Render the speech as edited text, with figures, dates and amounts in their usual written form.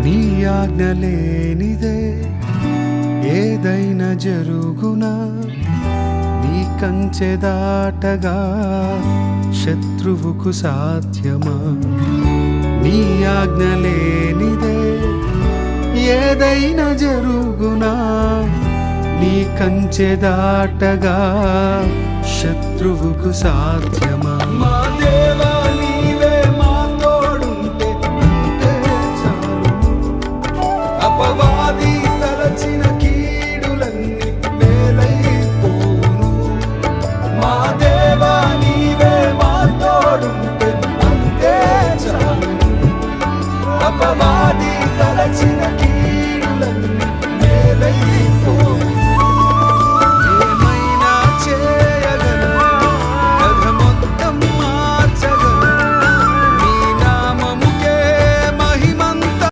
నీ ఆజ్ఞ లేనిదే ఏదైనా జరుగునా, నీ కంచె దాటగా శత్రువుకు సాధ్యమా? నీ ఆజ్ఞ లేనిదే ఏదైనా జరుగునా, నీ కంచె దాటగా శత్రువుకు సాధ్యమా? మా దేవా నీవే మా తోడుంటే అంతే చాలు. అపవాది తలచిన కీడులన్నీ మేలైపోవును. మా దేవా నీవే మా తోడుంటే అంతే చాలు. అపవాది తలచిన